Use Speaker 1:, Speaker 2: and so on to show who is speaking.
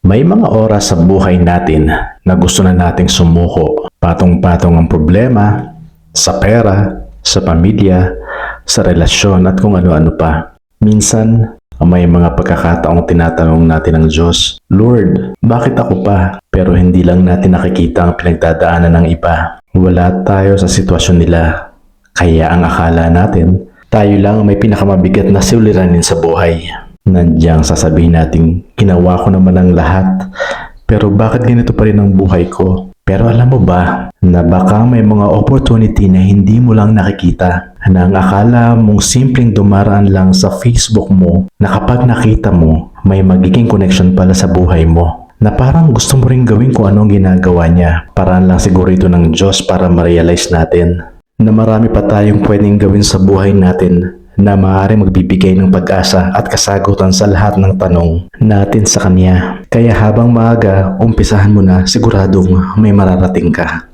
Speaker 1: May mga oras sa buhay natin na gusto na nating sumuko. Patong-patong ang problema, sa pera, sa pamilya, sa relasyon at kung ano-ano pa. Minsan, may mga pagkakataong tinatanong natin ng Diyos, Lord, bakit ako pa? Pero hindi lang natin nakikita ang pinagdadaanan ng iba. Wala tayo sa sitwasyon nila. Kaya ang akala natin, tayo lang may pinakamabigat na suliranin sa buhay. Nandiyan sasabihin natin, ginawa ko naman ang lahat, pero bakit ganito pa rin ang buhay ko? Pero alam mo ba, na baka may mga opportunity na hindi mo lang nakikita, na ang akala mong simpleng dumaraan lang sa Facebook mo, na kapag nakita mo, may magiging connection pala sa buhay mo. Na parang gusto mo rin gawin kung anong ginagawa niya, paraan lang siguro ito ng Diyos para ma-realize natin na marami pa tayong pwedeng gawin sa buhay natin na maaaring magbibigay ng pag-asa at kasagutan sa lahat ng tanong natin sa Kanya. Kaya habang maaga, umpisahan mo na, siguradong may mararating ka.